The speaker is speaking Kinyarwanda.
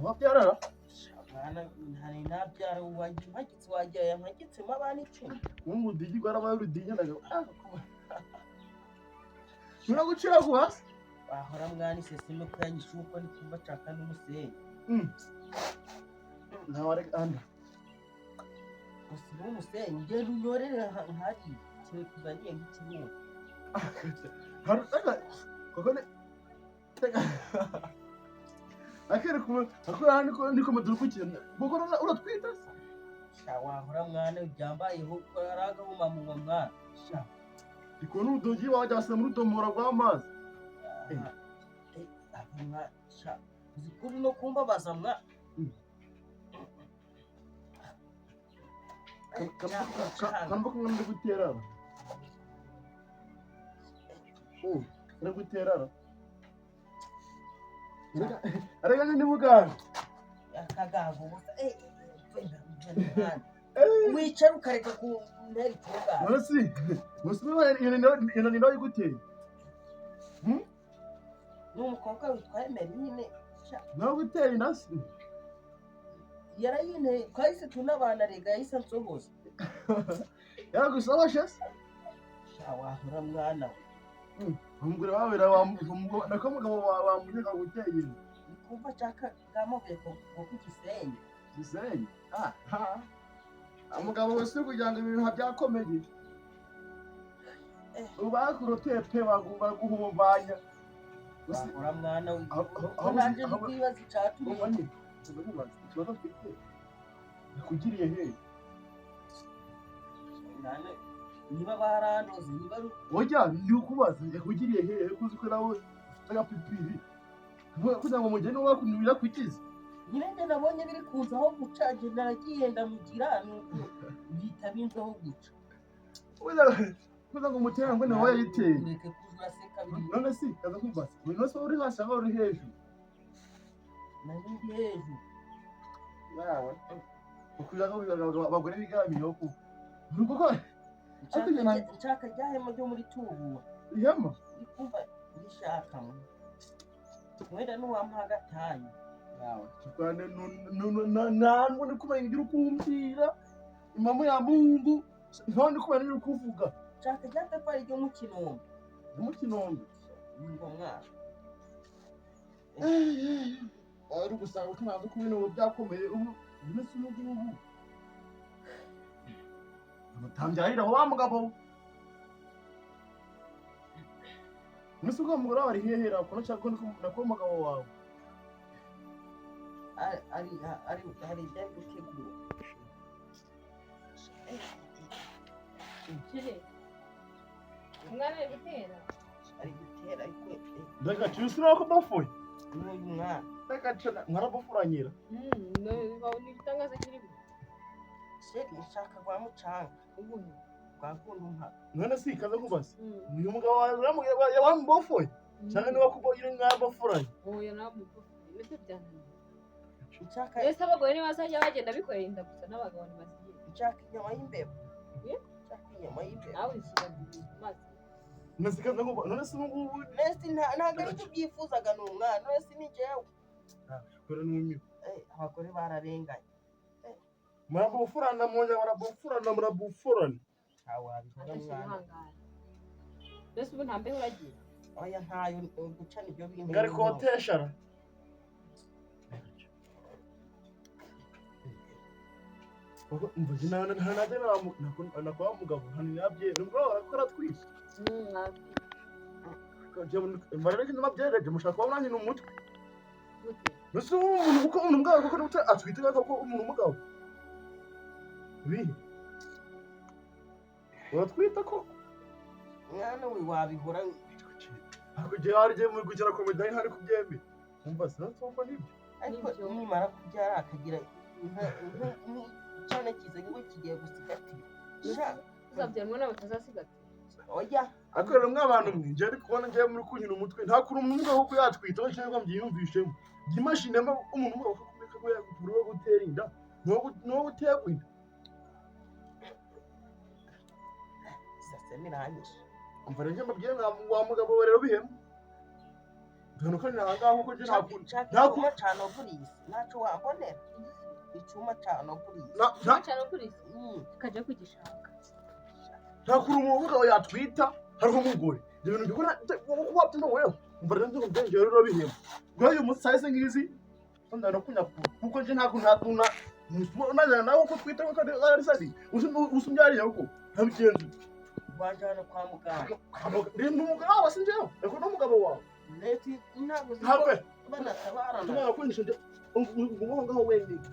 wabyarara mwana ntari nabyara uwanjye mpagitse wagiye yampagitsemo abana 10 umudigi gwarabaye urudinya ndaga Shura gucira guhasi bahora mwana iseseme kanyisha uko ni kumba caka n'umusenyi ntaware anda gusa n'umusenyi ngenda unyorere nkari kire kuzaniye nk'ikibuno harutaka kokone akere kuma akora ndiko madurukukira bogora uratwita sha wahora mwana byambayeho araga mu mwana sha ikonu udogi wajyasa muri domora rw'amazi mwa sha uzikuri no kumbabaza mwa kanba kumwe ndi guterara ndi guterara arega ni muganga akagago gusa wicara ukareka ku nteri tuga Nasi musime ina ni nayo guteye n'umukobwa witwa Emeline nawe guteye nasi yarayine kahise tunabana rega yise nsohoza yaragusabasha wahora mwana umugore wawe nako mugabo wamunyega guteye kumva chaka gamoge ko kugisenyi gisenyi umugabo wese kugira ngo ibintu byakomeye ubakurote pe baguhumanya wahora mwana w'anje ndikwibaza icatumye ikibazo twite nakugiriye he nane niba barandoze niba oya ndi ukubaza yakugiriye he kuzi ko nawe agapipiri kugira ngo mugene wakunubira kukiza nyine nabonye biri kuza aho guca je naragiye ndamugira nuko bita binzaho guca kuza ngo mutera ngo nawe yayiteye ureke kuzura se kabiri none si kaza kumbaza bino so uri hasi aho uri hejuru nari ndi hejuru yawe ukugira ngo bagore bigamiro ku nuko ko nshaka ryahema ryo muri tubu ihema ikumva ndishaka mwenda nuwampa gatanya yawe kikwane nanwe ni kumenya ngira ukumbwira imamu ya Mungu none kumenya ngira ukuvuga nshaka ryatafari ryo mu kinombe ngo mwana ari gusanga tunazo kubino byakomeye ubu nese n'ubu mutambyarira wa mugabo nese uko mugora wari hehera kono cyako nako mugabo wawe ari byagutegura Kire umwana ari gutera ariko ndaga cyusura ko bafuye n'uyu mwana ndagacana nkarabufuranyira no babona igitangaza kirimo sheri nshaka kwa mucanga ubuhe kwakuntu mpa none si kaza kubasa uyu mugabo wawe yamubofoye cyane niba kubo iri mwabafuranye oya nabwo nibyo byananiye nshaka ese abagore ntibazajya bagenda bikorera inda gusa n'abagabo ntibazigira nshaka inyama y'imbeba nshaka inyama y'imbeba nawe ishyira maze none si kaza kuba none si ngubu nesi ntabwo ari cyo byifuzaga ni umwana nesi ni jewe kora n'umwe abagore bararenganye murabufurana mwongera murabufurana wabikora mwana ihangane mbese ubu nta mbeho uragira oya ntayo gucana ibyo bintu ngari koteshara mvuze nawe ntanade nakwa mugabo ntanabye nubwo barakora twise mbareke n'amabyereje mushaka kuba nanjye n'umutwe mbese umuntu kuko umuntu mugabo kuko n'ute atwite ko umuntu mugabo bihe uratwita ko mwana we wabihora hakurya harye muri kugera ku midari hari kubyemera umva sinatsofa nibyo ariko nimara kubyara akagira cyane kiza ngo kigiye gusigatira uzabyarwa nawe utazasigatira oya akorera mw'abantu mwinjye ariko kubona ngiye muri kunyina umutwe nta kuntu umuntu umugabo ko yatwita cyangwa mbyiyumvishemo imashini ema umuntu umugabo ko kumeka ko yakupura wo gutera inda no guterwa inda sasa miranyisha umva renge mbabwiye wa mugabo rero bihema Tunakanira ngaho ko je nakunda. Icyuma cya noburisi ntacyo wabonera. Icyuma cya noburisi. cyane kuri kajya kugishaka. Ntakuru umugabo yatwita hariho umugore. Ibyo bintu bikora kuba tuno wewe. Umva rero ndengero rero bihema. Ngo uyu musayise ngizi ndana kunya kuko je ntakuna Unajana nawe ko twita ko ari sadi. Usumbyariye uko. Ntabigenzi. Bajana kwa muganga. Ndi umugabo wasinjeho. Eko n'umugabo wawe. Leti ntabwo Habe. banatabara. Tuma kwinjije ngo ngaho wenyine.